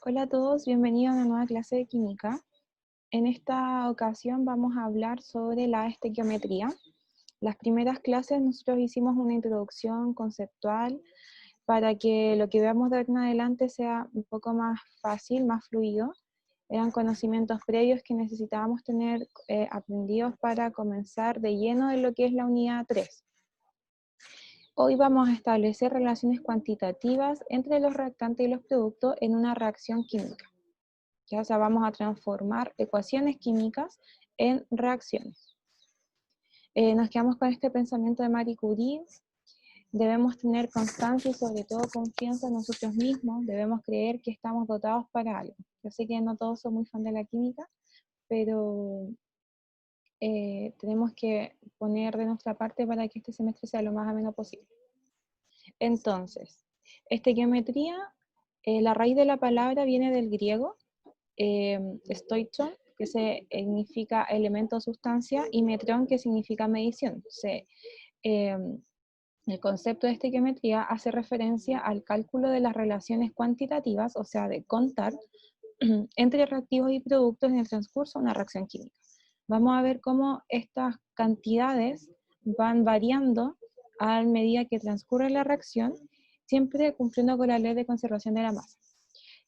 Hola a todos, bienvenidos a una nueva clase de química. En esta ocasión vamos a hablar sobre la estequiometría. Las primeras clases nosotros hicimos una introducción conceptual para que lo que veamos de ahora en adelante sea un poco más fácil, más fluido. Eran conocimientos previos que necesitábamos tener aprendidos para comenzar de lleno en lo que es la unidad 3. Hoy vamos a establecer relaciones cuantitativas entre los reactantes y los productos en una reacción química. Ya, o sea, vamos a transformar ecuaciones químicas en reacciones. Nos quedamos con este pensamiento de Marie Curie. Debemos tener constancia y sobre todo confianza en nosotros mismos. Debemos creer que estamos dotados para algo. Yo sé que no todos son muy fan de la química, pero tenemos que poner de nuestra parte para que este semestre sea lo más ameno posible. Entonces, estequiometría, la raíz de la palabra viene del griego, stoichon, que significa elemento o sustancia, y metron, que significa medición. El concepto de estequiometría hace referencia al cálculo de las relaciones cuantitativas, o sea, de contar, entre reactivos y productos en el transcurso de una reacción química. Vamos a ver cómo estas cantidades van variando a medida que transcurre la reacción, siempre cumpliendo con la ley de conservación de la masa.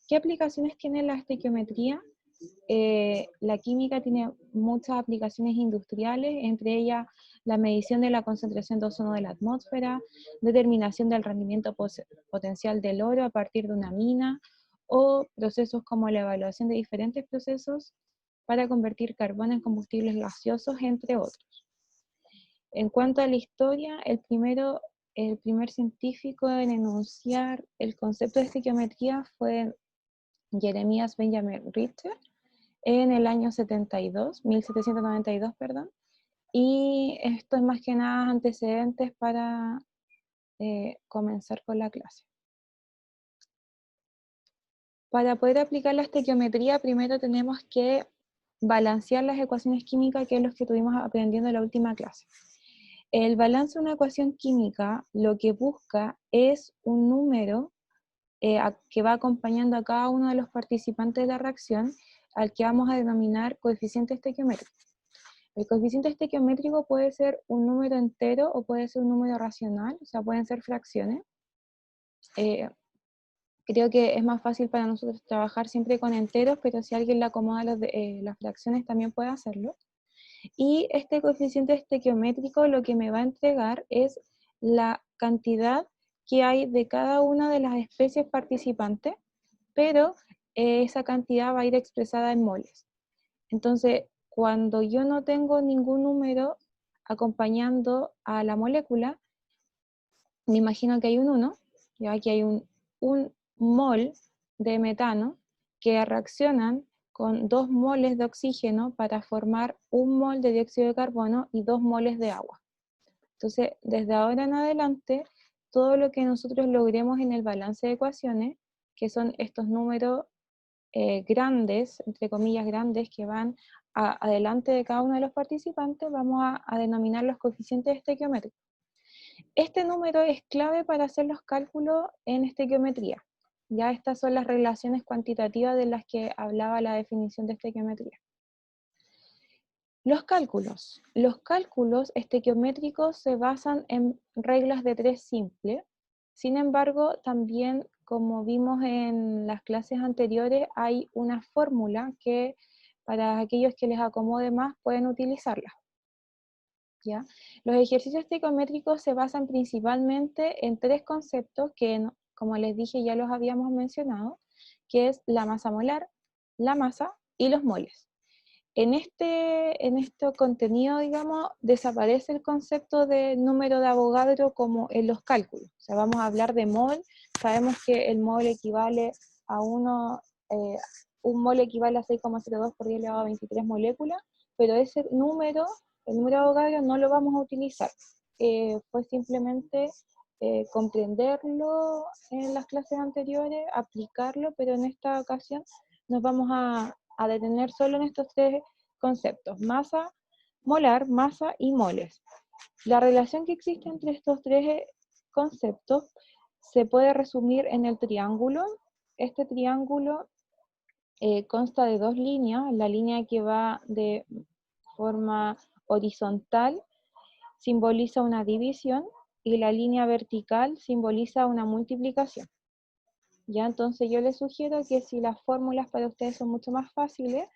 ¿Qué aplicaciones tiene la estequiometría? La química tiene muchas aplicaciones industriales, entre ellas la medición de la concentración de ozono de la atmósfera, determinación del rendimiento potencial del oro a partir de una mina, o procesos como la evaluación de diferentes procesos para convertir carbón en combustibles gaseosos, entre otros. En cuanto a la historia, el primer científico en enunciar el concepto de estequiometría fue Jeremias Benjamin Richter en el año 1792, perdón, y esto es más que nada antecedentes para comenzar con la clase. Para poder aplicar la estequiometría, primero tenemos que balancear las ecuaciones químicas, que es lo que estuvimos aprendiendo en la última clase. El balance de una ecuación química lo que busca es un número que va acompañando a cada uno de los participantes de la reacción, al que vamos a denominar coeficiente estequiométrico. El coeficiente estequiométrico puede ser un número entero o puede ser un número racional, o sea, pueden ser fracciones. Creo que es más fácil para nosotros trabajar siempre con enteros, pero si alguien le acomoda las fracciones también puede hacerlo. Y este coeficiente estequiométrico lo que me va a entregar es la cantidad que hay de cada una de las especies participantes, pero esa cantidad va a ir expresada en moles. Entonces, cuando yo no tengo ningún número acompañando a la molécula, me imagino que hay un 1, ya aquí hay un mol de metano que reaccionan con 2 moles de oxígeno para formar 1 mol de dióxido de carbono y 2 moles de agua. Entonces, desde ahora en adelante, todo lo que nosotros logremos en el balance de ecuaciones, que son estos números grandes, entre comillas grandes, que van adelante de cada uno de los participantes, vamos a denominar los coeficientes estequiométricos. Este número es clave para hacer los cálculos en estequiometría. Ya estas son las relaciones cuantitativas de las que hablaba la definición de estequiometría. Los cálculos estequiométricos se basan en reglas de 3 simples. Sin embargo, también, como vimos en las clases anteriores, hay una fórmula que para aquellos que les acomode más pueden utilizarla. ¿Ya? Los ejercicios estequiométricos se basan principalmente en 3 conceptos que, como les dije, ya los habíamos mencionado, que es la masa molar, la masa y los moles. En este contenido, digamos, desaparece el concepto de número de Avogadro como en los cálculos. O sea, vamos a hablar de mol, sabemos que el mol equivale a un mol equivale a 6,02 por 10 elevado a 23 moléculas, pero ese número, el número de Avogadro, no lo vamos a utilizar. Fue simplemente comprenderlo en las clases anteriores, aplicarlo, pero en esta ocasión nos vamos a detener solo en estos 3 conceptos: masa, molar, masa y moles. La relación que existe entre estos 3 conceptos se puede resumir en el triángulo. Este triángulo consta de dos líneas, la línea que va de forma horizontal simboliza una división y la línea vertical simboliza una multiplicación. Ya, entonces yo les sugiero que si las fórmulas para ustedes son mucho más fáciles,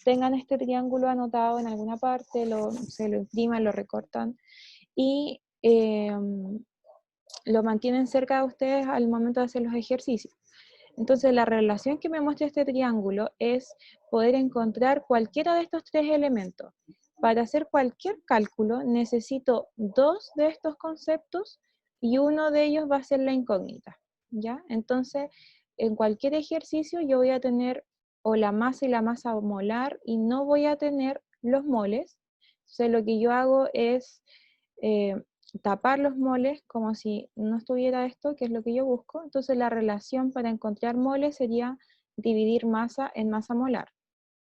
tengan este triángulo anotado en alguna parte, se lo impriman, lo recortan y lo mantienen cerca de ustedes al momento de hacer los ejercicios. Entonces la relación que me muestra este triángulo es poder encontrar cualquiera de estos tres elementos. Para hacer cualquier cálculo necesito dos de estos conceptos y uno de ellos va a ser la incógnita, ¿ya? Entonces, en cualquier ejercicio yo voy a tener o la masa y la masa molar y no voy a tener los moles. Entonces lo que yo hago es eh, tapar los moles como si no estuviera esto, que es lo que yo busco. Entonces la relación para encontrar moles sería dividir masa en masa molar.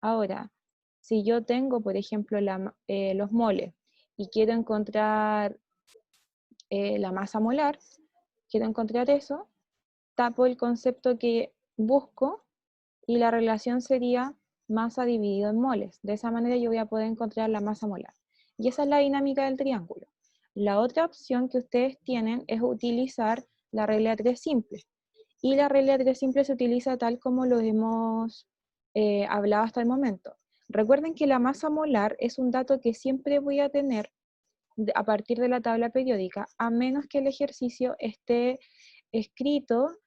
Ahora, si yo tengo, por ejemplo, los moles y quiero encontrar la masa molar, quiero encontrar eso, tapo el concepto que busco y la relación sería masa dividido en moles. De esa manera yo voy a poder encontrar la masa molar. Y esa es la dinámica del triángulo. La otra opción que ustedes tienen es utilizar la regla de 3 simple. Y la regla de 3 simple se utiliza tal como lo hemos hablado hasta el momento. Recuerden que la masa molar es un dato que siempre voy a tener a partir de la tabla periódica, a menos que el ejercicio esté escrito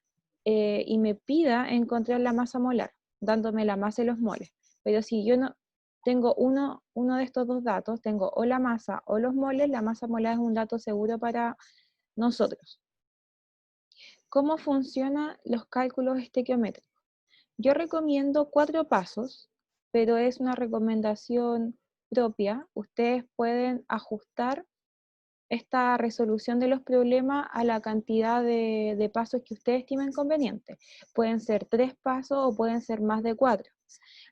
y me pida encontrar la masa molar, dándome la masa y los moles. Pero si yo no tengo uno de estos dos datos, tengo o la masa o los moles, la masa molar es un dato seguro para nosotros. ¿Cómo funcionan los cálculos estequiométricos? Yo recomiendo 4 pasos, pero es una recomendación propia. Ustedes pueden ajustar esta resolución de los problemas a la cantidad de pasos que ustedes estimen conveniente. Pueden ser 3 pasos o pueden ser más de 4.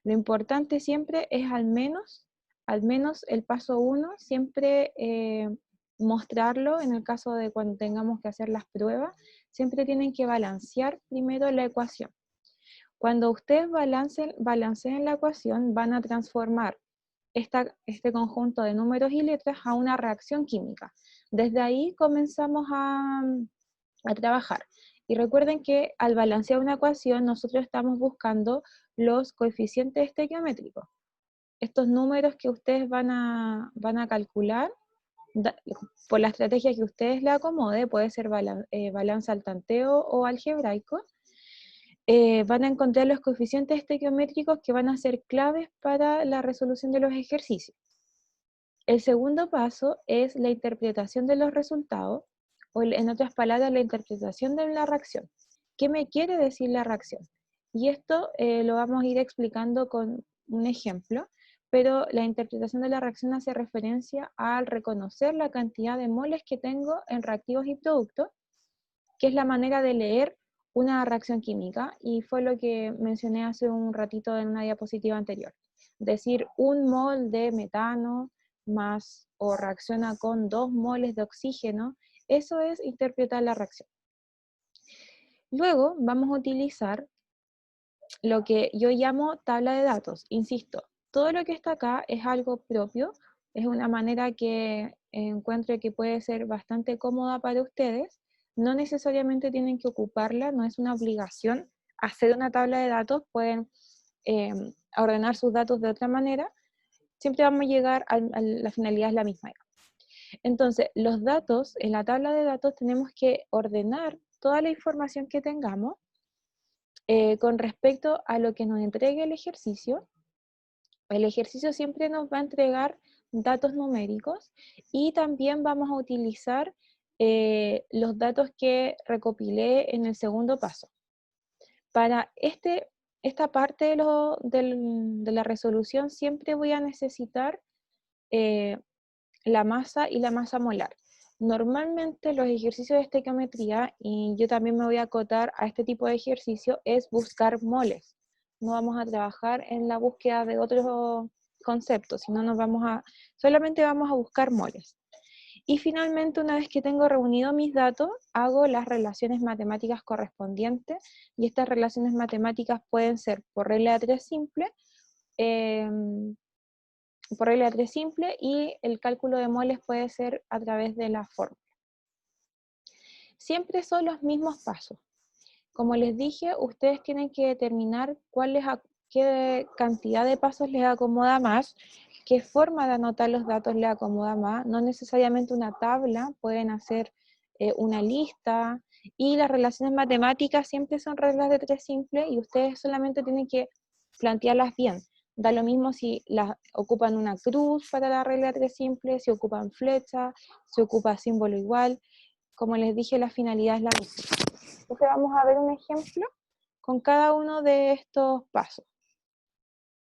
Lo importante siempre es al menos el paso 1, siempre mostrarlo en el caso de cuando tengamos que hacer las pruebas, siempre tienen que balancear primero la ecuación. Cuando ustedes balanceen la ecuación, van a transformar este conjunto de números y letras a una reacción química. Desde ahí comenzamos a trabajar. Y recuerden que al balancear una ecuación, nosotros estamos buscando los coeficientes estequiométricos. Estos números que ustedes van a calcular, por la estrategia que ustedes le acomode, puede ser balance al tanteo o algebraico, van a encontrar los coeficientes estequiométricos que van a ser claves para la resolución de los ejercicios. El segundo paso es la interpretación de los resultados, o en otras palabras, la interpretación de la reacción. ¿Qué me quiere decir la reacción? Y esto lo vamos a ir explicando con un ejemplo, pero la interpretación de la reacción hace referencia al reconocer la cantidad de moles que tengo en reactivos y productos, que es la manera de leer una reacción química, y fue lo que mencioné hace un ratito en una diapositiva anterior. Decir un mol de metano más o reacciona con 2 moles de oxígeno, eso es interpretar la reacción. Luego vamos a utilizar lo que yo llamo tabla de datos. Insisto, todo lo que está acá es algo propio, es una manera que encuentro que puede ser bastante cómoda para ustedes. No necesariamente tienen que ocuparla, no es una obligación hacer una tabla de datos, pueden ordenar sus datos de otra manera, siempre vamos a llegar a la finalidad es la misma. Entonces, los datos, en la tabla de datos tenemos que ordenar toda la información que tengamos con respecto a lo que nos entregue el ejercicio. El ejercicio siempre nos va a entregar datos numéricos y también vamos a utilizar los datos que recopilé en el segundo paso. Para esta parte de la resolución siempre voy a necesitar la masa y la masa molar. Normalmente los ejercicios de estequiometría, y yo también me voy a acotar a este tipo de ejercicio, es buscar moles. No vamos a trabajar en la búsqueda de otros conceptos, sino solamente vamos a buscar moles. Y finalmente, una vez que tengo reunido mis datos, hago las relaciones matemáticas correspondientes, y estas relaciones matemáticas pueden ser por regla de tres simple, y el cálculo de moles puede ser a través de la fórmula. Siempre son los mismos pasos. Como les dije, ustedes tienen que determinar qué cantidad de pasos les acomoda más, qué forma de anotar los datos les acomoda más, no necesariamente una tabla, pueden hacer una lista, y las relaciones matemáticas siempre son reglas de tres simples, y ustedes solamente tienen que plantearlas bien. Da lo mismo si ocupan una cruz para la regla de tres simples, si ocupan flecha, si ocupa símbolo igual. Como les dije, la finalidad es la misma. Entonces vamos a ver un ejemplo con cada uno de estos pasos.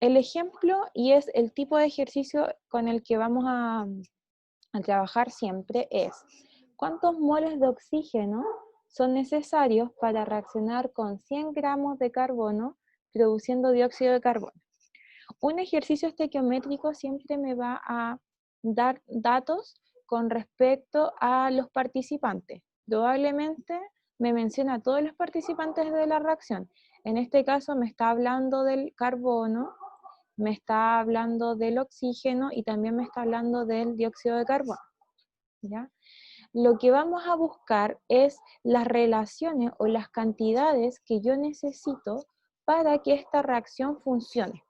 El ejemplo, y es el tipo de ejercicio con el que vamos a trabajar siempre, es ¿cuántos moles de oxígeno son necesarios para reaccionar con 100 gramos de carbono produciendo dióxido de carbono? Un ejercicio estequiométrico siempre me va a dar datos con respecto a los participantes. Probablemente me menciona a todos los participantes de la reacción. En este caso me está hablando del carbono, me está hablando del oxígeno y también me está hablando del dióxido de carbono, ¿ya? Lo que vamos a buscar es las relaciones o las cantidades que yo necesito para que esta reacción funcione.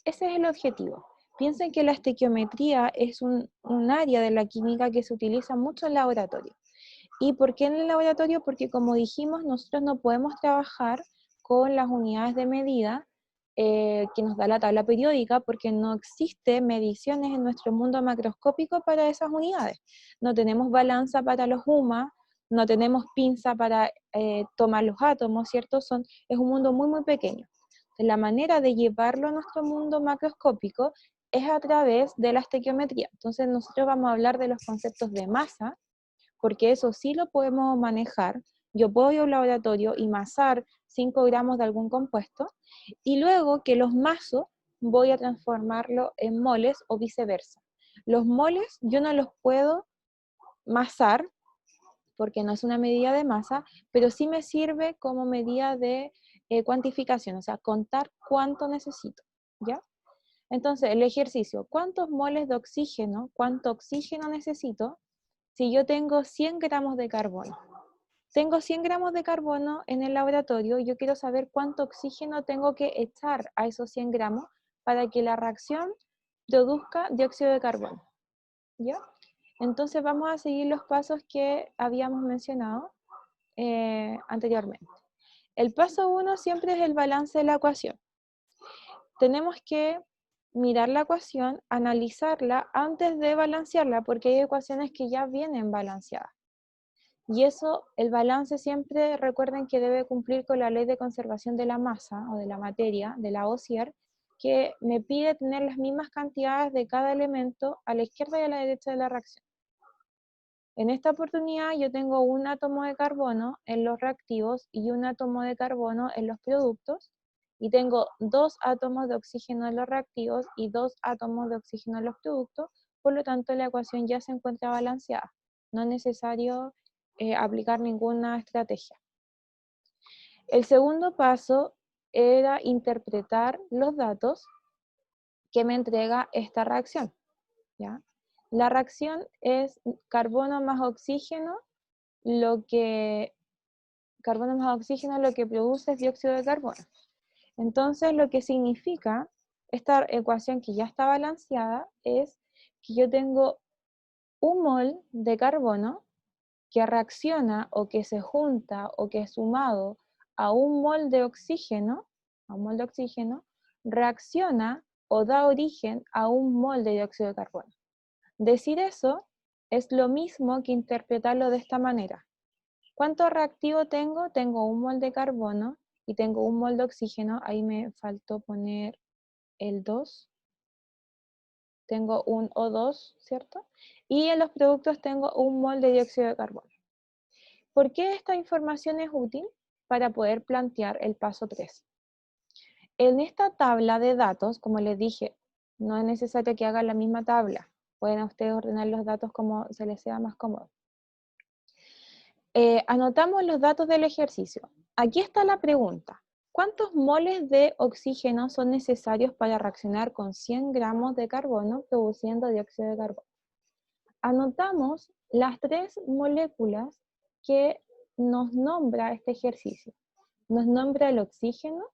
Ese es el objetivo. Piensen que la estequiometría es un área de la química que se utiliza mucho en laboratorio. ¿Y por qué en el laboratorio? Porque, como dijimos, nosotros no podemos trabajar con las unidades de medida que nos da la tabla periódica, porque no existe mediciones en nuestro mundo macroscópico para esas unidades. No tenemos balanza para los UMA, no tenemos pinza para tomar los átomos, ¿cierto? Es un mundo muy, muy pequeño. La manera de llevarlo a nuestro mundo macroscópico es a través de la estequiometría. Entonces nosotros vamos a hablar de los conceptos de masa, porque eso sí lo podemos manejar. Yo puedo ir a un laboratorio y masar 5 gramos de algún compuesto, y luego que los maso voy a transformarlo en moles o viceversa. Los moles yo no los puedo masar porque no es una medida de masa, pero sí me sirve como medida de cuantificación, o sea, contar cuánto necesito, ¿ya? Entonces, el ejercicio, ¿cuántos moles de oxígeno, cuánto oxígeno necesito si yo tengo 100 gramos de carbono? Tengo 100 gramos de carbono en el laboratorio y yo quiero saber cuánto oxígeno tengo que echar a esos 100 gramos para que la reacción produzca dióxido de carbono, ¿ya? Entonces vamos a seguir los pasos que habíamos mencionado anteriormente. El paso 1 siempre es el balance de la ecuación. Tenemos que mirar la ecuación, analizarla antes de balancearla, porque hay ecuaciones que ya vienen balanceadas. Y eso, el balance siempre, recuerden que debe cumplir con la ley de conservación de la masa o de la materia, de la OSIER, que me pide tener las mismas cantidades de cada elemento a la izquierda y a la derecha de la reacción. En esta oportunidad yo tengo un átomo de carbono en los reactivos y un átomo de carbono en los productos, y tengo 2 átomos de oxígeno en los reactivos y 2 átomos de oxígeno en los productos, por lo tanto la ecuación ya se encuentra balanceada. No es necesario aplicar ninguna estrategia. El segundo paso era interpretar los datos que me entrega esta reacción, ¿ya? La reacción es carbono más oxígeno, lo que produce es dióxido de carbono. Entonces, lo que significa esta ecuación que ya está balanceada es que yo tengo un mol de carbono que reacciona o que se junta o que sumado a un mol de oxígeno, reacciona o da origen a un mol de dióxido de carbono. Decir eso es lo mismo que interpretarlo de esta manera. ¿Cuánto reactivo tengo? Tengo un mol de carbono y tengo un mol de oxígeno. Ahí me faltó poner el 2. Tengo un O2, ¿cierto? Y en los productos tengo un mol de dióxido de carbono. ¿Por qué esta información es útil? Para poder plantear el paso 3. En esta tabla de datos, como les dije, no es necesario que hagan la misma tabla. Pueden ustedes ordenar los datos como se les sea más cómodo. Anotamos los datos del ejercicio. Aquí está la pregunta. ¿Cuántos moles de oxígeno son necesarios para reaccionar con 100 gramos de carbono produciendo dióxido de carbono? Anotamos las 3 moléculas que nos nombra este ejercicio. Nos nombra el oxígeno,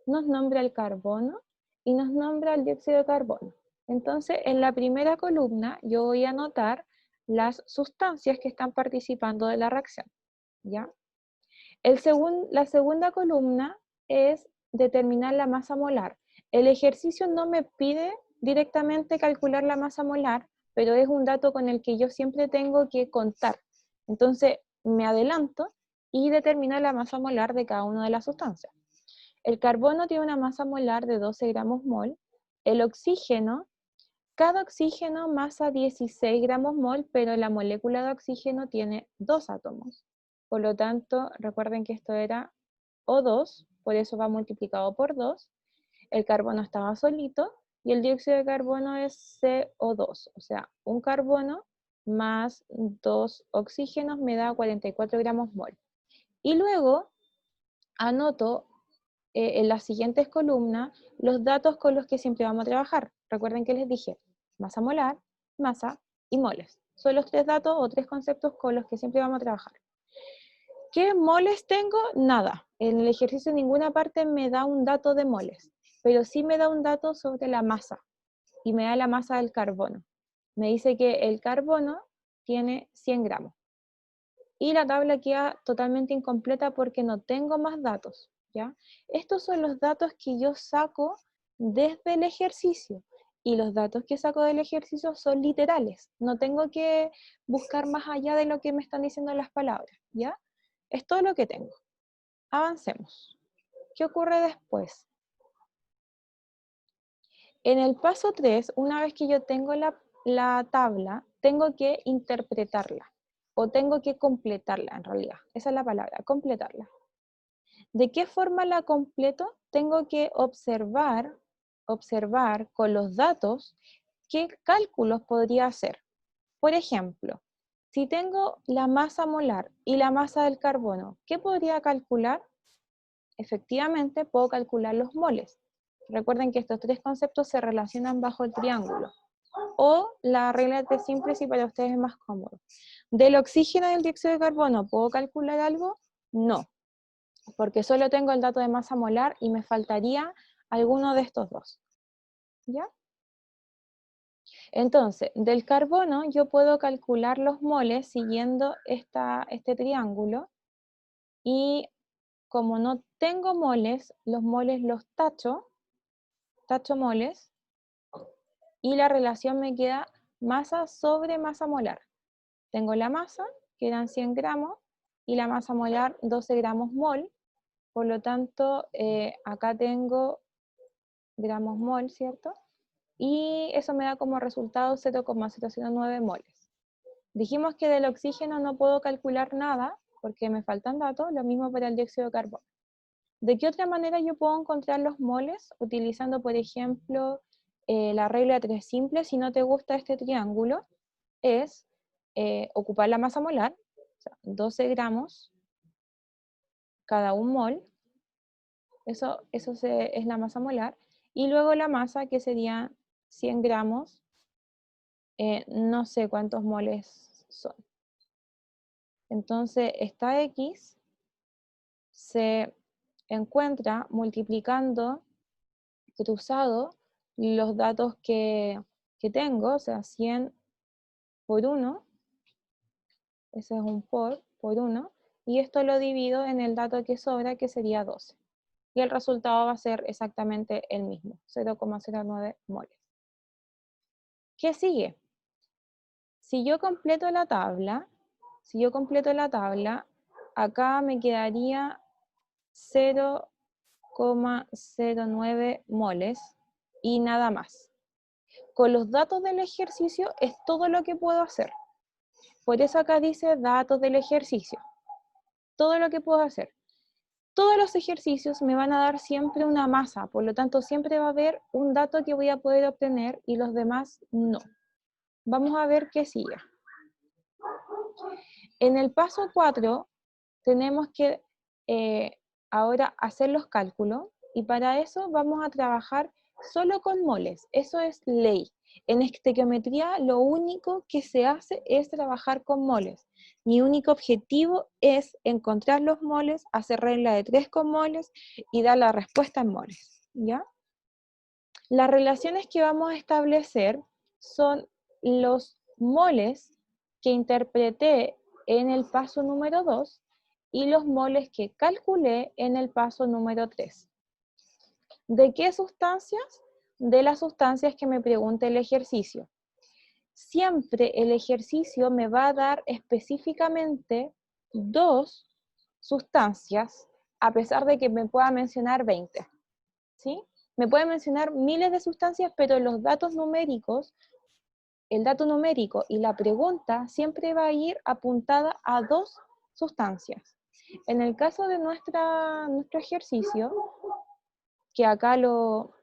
nos nombra el carbono y nos nombra el dióxido de carbono. Entonces, en la primera columna yo voy a anotar las sustancias que están participando de la reacción, ¿ya? La segunda columna es determinar la masa molar. El ejercicio no me pide directamente calcular la masa molar, pero es un dato con el que yo siempre tengo que contar. Entonces, me adelanto y determino la masa molar de cada una de las sustancias. El carbono tiene una masa molar de 12 gramos mol. El oxígeno, cada oxígeno masa 16 gramos mol, pero la molécula de oxígeno tiene 2 átomos. Por lo tanto, recuerden que esto era O2, por eso va multiplicado por 2. El carbono estaba solito y el dióxido de carbono es CO2, o sea, un carbono más 2 oxígenos me da 44 gramos mol. Y luego anoto en las siguientes columnas los datos con los que siempre vamos a trabajar. Recuerden que les dije masa molar, masa y moles. Son los 3 datos o 3 conceptos con los que siempre vamos a trabajar. ¿Qué moles tengo? Nada. En el ejercicio en ninguna parte me da un dato de moles, pero sí me da un dato sobre la masa y me da la masa del carbono. Me dice que el carbono tiene 100 gramos. Y la tabla queda totalmente incompleta porque no tengo más datos, ¿ya? Estos son los datos que yo saco desde el ejercicio. Y los datos que saco del ejercicio son literales. No tengo que buscar más allá de lo que me están diciendo las palabras, ¿ya? Es todo lo que tengo. Avancemos. ¿Qué ocurre después? En el paso 3, una vez que yo tengo la tabla, tengo que interpretarla. O tengo que completarla, en realidad. Esa es la palabra, completarla. ¿De qué forma la completo? Tengo que observar con los datos qué cálculos podría hacer. Por ejemplo, si tengo la masa molar y la masa del carbono, ¿qué podría calcular? Efectivamente, puedo calcular los moles. Recuerden que estos 3 conceptos se relacionan bajo el triángulo. O la regla de 3 simple si para ustedes es más cómodo. ¿Del oxígeno y del dióxido de carbono puedo calcular algo? No, porque solo tengo el dato de masa molar y me faltaría alguno de estos dos. ¿Ya? Entonces, del carbono yo puedo calcular los moles siguiendo este triángulo y como no tengo moles, los moles los tacho moles, y la relación me queda masa sobre masa molar. Tengo la masa, que eran 100 gramos, y la masa molar 12 gramos mol, por lo tanto, acá tengo gramos mol, ¿cierto? Y eso me da como resultado 0,009 moles. Dijimos que del oxígeno no puedo calcular nada, porque me faltan datos, lo mismo para el dióxido de carbono. ¿De qué otra manera yo puedo encontrar los moles? Utilizando, por ejemplo, la regla de 3 simple, si no te gusta este triángulo, es ocupar la masa molar, o sea, 12 gramos cada un mol, eso es la masa molar, y luego la masa, que sería 100 gramos, no sé cuántos moles son. Entonces, esta X se encuentra multiplicando cruzado los datos que tengo, o sea, 100 por 1, ese es un por 1, y esto lo divido en el dato que sobra, que sería 12. Y el resultado va a ser exactamente el mismo, 0,09 moles. ¿Qué sigue? Si yo completo la tabla, acá me quedaría 0,09 moles y nada más. Con los datos del ejercicio es todo lo que puedo hacer. Por eso acá dice datos del ejercicio. Todo lo que puedo hacer. Todos los ejercicios me van a dar siempre una masa, por lo tanto siempre va a haber un dato que voy a poder obtener y los demás no. Vamos a ver qué sigue. En el paso 4 tenemos que ahora hacer los cálculos y para eso vamos a trabajar solo con moles. Eso es ley. En estequiometría lo único que se hace es trabajar con moles. Mi único objetivo es encontrar los moles, hacer regla de 3 con moles y dar la respuesta en moles, ¿ya? Las relaciones que vamos a establecer son los moles que interpreté en el paso número 2 y los moles que calculé en el paso número 3. ¿De qué sustancias? De las sustancias que me pregunte el ejercicio. Siempre el ejercicio me va a dar específicamente 2 sustancias, a pesar de que me pueda mencionar 20, ¿sí? Me puede mencionar miles de sustancias, pero los datos numéricos, el dato numérico y la pregunta siempre va a ir apuntada a 2 sustancias. En el caso de nuestro ejercicio, que acá lo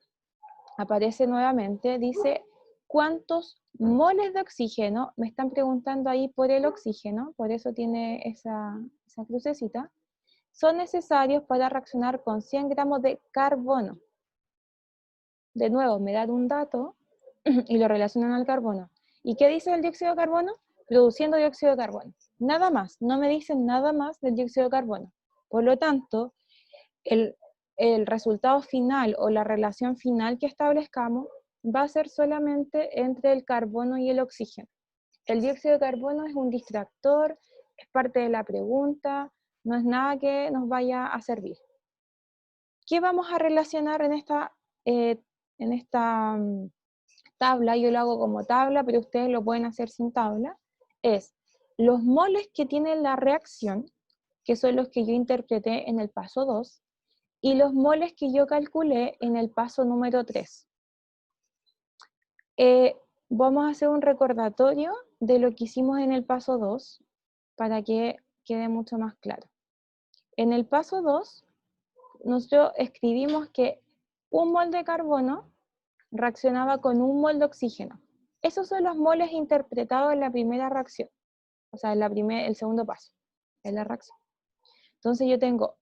aparece nuevamente, dice cuántos moles de oxígeno, me están preguntando ahí por el oxígeno, por eso tiene esa crucecita, son necesarios para reaccionar con 100 gramos de carbono. De nuevo, me dan un dato y lo relacionan al carbono. ¿Y qué dice el dióxido de carbono? Produciendo dióxido de carbono. Nada más, no me dicen nada más del dióxido de carbono. Por lo tanto, el resultado final o la relación final que establezcamos va a ser solamente entre el carbono y el oxígeno. El dióxido de carbono es un distractor, es parte de la pregunta, no es nada que nos vaya a servir. ¿Qué vamos a relacionar en esta tabla? Yo lo hago como tabla, pero ustedes lo pueden hacer sin tabla. Es los moles que tiene la reacción, que son los que yo interpreté en el paso 2, y los moles que yo calculé en el paso número 3. Vamos a hacer un recordatorio de lo que hicimos en el paso 2 para que quede mucho más claro. En el paso 2, nosotros escribimos que un mol de carbono reaccionaba con un mol de oxígeno. Esos son los moles interpretados en la primera reacción, o sea, en el segundo paso, en la reacción. Entonces yo tengo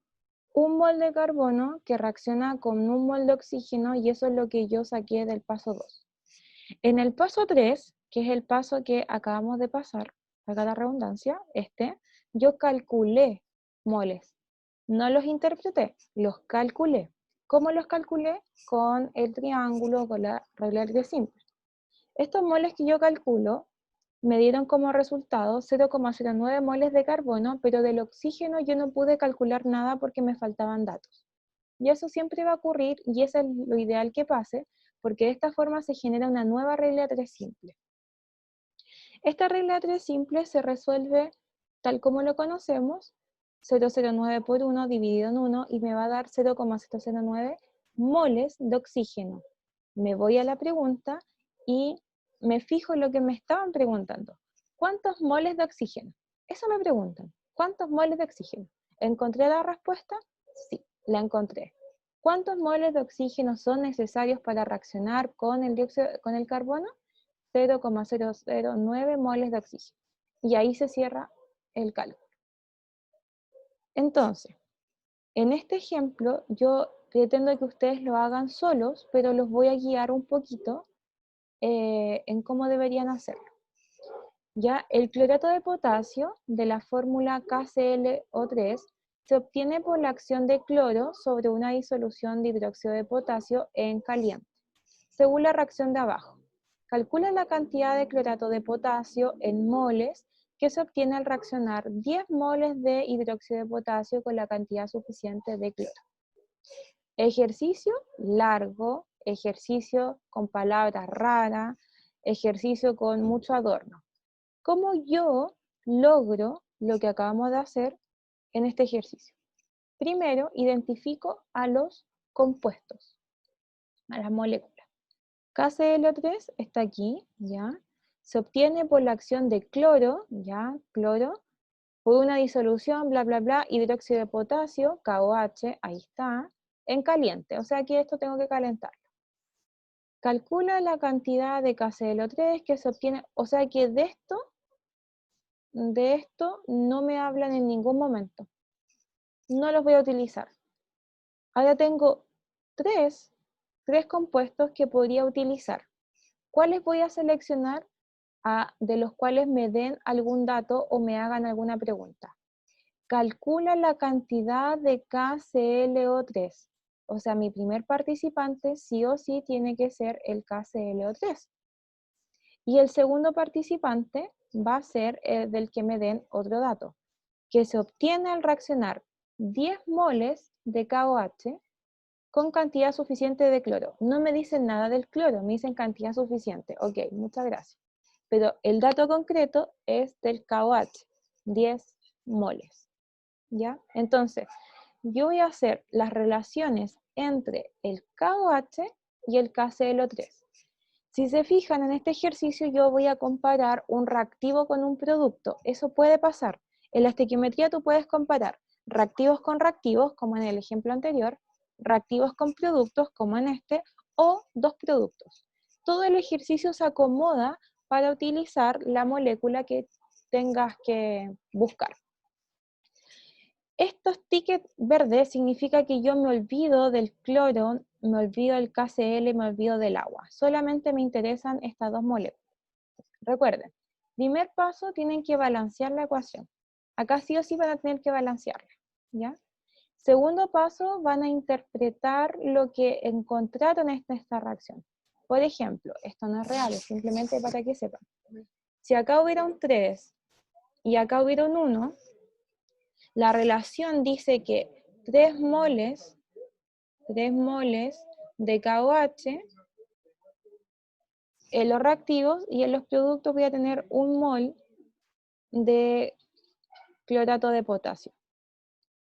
un mol de carbono que reacciona con un mol de oxígeno y eso es lo que yo saqué del paso 2. En el paso 3, que es el paso que acabamos de pasar, acá la redundancia, yo calculé moles. No los interpreté, los calculé. ¿Cómo los calculé? Con el triángulo, con la regla de simple. Estos moles que yo calculo me dieron como resultado 0,09 moles de carbono, pero del oxígeno yo no pude calcular nada porque me faltaban datos. Y eso siempre va a ocurrir, y eso es lo ideal que pase, porque de esta forma se genera una nueva regla de 3 simple. Esta regla de 3 simple se resuelve tal como lo conocemos, 0,09 por 1 dividido en 1, y me va a dar 0,009 moles de oxígeno. Me voy a la pregunta y me fijo en lo que me estaban preguntando. ¿Cuántos moles de oxígeno? Eso me preguntan. ¿Cuántos moles de oxígeno? ¿Encontré la respuesta? Sí, la encontré. ¿Cuántos moles de oxígeno son necesarios para reaccionar con el carbono? 0,009 moles de oxígeno. Y ahí se cierra el cálculo. Entonces, en este ejemplo, yo pretendo que ustedes lo hagan solos, pero los voy a guiar un poquito en cómo deberían hacerlo. Ya, el clorato de potasio de la fórmula KClO3 se obtiene por la acción de cloro sobre una disolución de hidróxido de potasio en caliente, según la reacción de abajo. Calcula la cantidad de clorato de potasio en moles que se obtiene al reaccionar 10 moles de hidróxido de potasio con la cantidad suficiente de cloro. Ejercicio largo, ejercicio con palabras raras, ejercicio con mucho adorno. ¿Cómo yo logro lo que acabamos de hacer en este ejercicio? Primero, identifico a los compuestos, a las moléculas. KClO3 está aquí, ¿ya? Se obtiene por la acción de cloro, ¿ya? Cloro, por una disolución, bla, bla, bla, hidróxido de potasio, KOH, ahí está, en caliente, o sea que esto tengo que calentarlo. Calcula la cantidad de KClO3 que se obtiene, o sea que de esto no me hablan en ningún momento. No los voy a utilizar. Ahora tengo tres compuestos que podría utilizar. ¿Cuáles voy a seleccionar de los cuales me den algún dato o me hagan alguna pregunta? Calcula la cantidad de KClO3. O sea, mi primer participante sí o sí tiene que ser el KClO3. Y el segundo participante va a ser el del que me den otro dato, que se obtiene al reaccionar 10 moles de KOH con cantidad suficiente de cloro. No me dicen nada del cloro, me dicen cantidad suficiente. Ok, muchas gracias. Pero el dato concreto es del KOH, 10 moles. ¿Ya? Entonces, yo voy a hacer las relaciones entre el KOH y el KClO3. Si se fijan en este ejercicio, yo voy a comparar un reactivo con un producto. Eso puede pasar. En la estequiometría tú puedes comparar reactivos con reactivos, como en el ejemplo anterior, reactivos con productos, como en este, o dos productos. Todo el ejercicio se acomoda para utilizar la molécula que tengas que buscar. Estos tickets verdes significa que yo me olvido del cloro, me olvido del KCl, me olvido del agua. Solamente me interesan estas dos moléculas. Recuerden, primer paso, tienen que balancear la ecuación. Acá sí o sí van a tener que balancearla, ¿ya? Segundo paso, van a interpretar lo que encontraron en esta reacción. Por ejemplo, esto no es real, es simplemente para que sepan. Si acá hubiera un 3 y acá hubiera un 1, la relación dice que 3 moles de KOH en los reactivos y en los productos voy a tener 1 mol de clorato de potasio.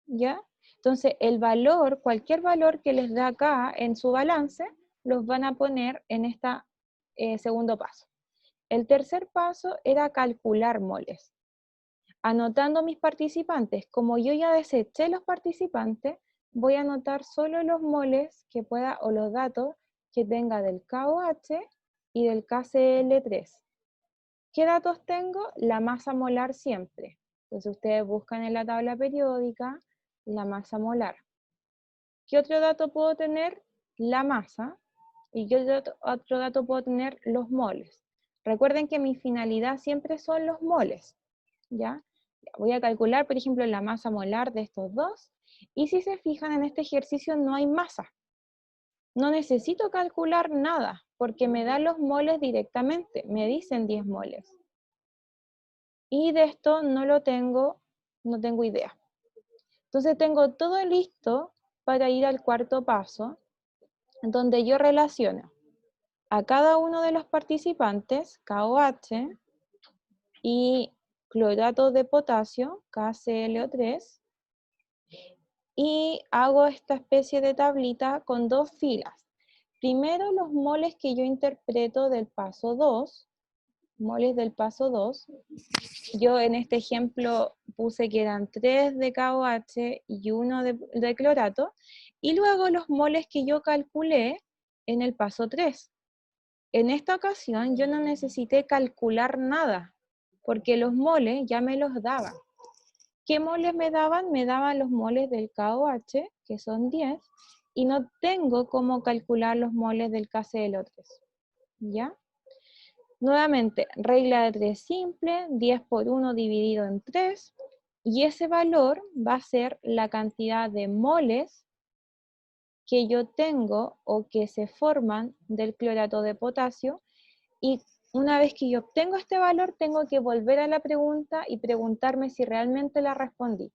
¿Ya? Entonces, el valor, cualquier valor que les da acá en su balance, los van a poner en este segundo paso. El tercer paso era calcular moles. Anotando mis participantes, como yo ya deseché los participantes, voy a anotar solo los moles que pueda o los datos que tenga del KOH y del KCl3. ¿Qué datos tengo? La masa molar siempre. Entonces ustedes buscan en la tabla periódica la masa molar. ¿Qué otro dato puedo tener? La masa. ¿Y qué otro dato puedo tener? Los moles. Recuerden que mi finalidad siempre son los moles, ¿ya? Voy a calcular, por ejemplo, la masa molar de estos dos, y si se fijan en este ejercicio no hay masa. No necesito calcular nada, porque me dan los moles directamente, me dicen 10 moles. Y de esto no tengo idea. Entonces tengo todo listo para ir al cuarto paso, donde yo relaciono a cada uno de los participantes, KOH, y clorato de potasio, KClO3, y hago esta especie de tablita con dos filas. Primero los moles que yo interpreto del paso 2, moles del paso 2. Yo en este ejemplo puse que eran 3 de KOH y 1 de clorato, y luego los moles que yo calculé en el paso 3. En esta ocasión yo no necesité calcular nada, porque los moles ya me los daban. ¿Qué moles me daban? Me daban los moles del KOH, que son 10, y no tengo cómo calcular los moles del KClO3. ¿Ya? Nuevamente, regla de 3 simple, 10 por 1 dividido en 3, y ese valor va a ser la cantidad de moles que yo tengo o que se forman del clorato de potasio, y una vez que yo obtengo este valor, tengo que volver a la pregunta y preguntarme si realmente la respondí.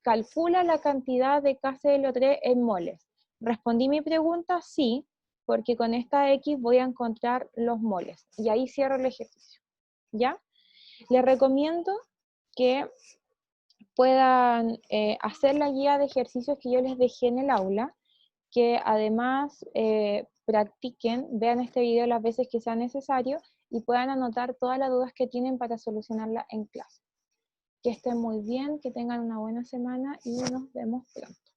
Calcula la cantidad de KClO3 en moles. ¿Respondí mi pregunta? Sí, porque con esta X voy a encontrar los moles. Y ahí cierro el ejercicio. ¿Ya? Les recomiendo que puedan hacer la guía de ejercicios que yo les dejé en el aula, que además practiquen, vean este video las veces que sea necesario y puedan anotar todas las dudas que tienen para solucionarla en clase. Que estén muy bien, que tengan una buena semana y nos vemos pronto.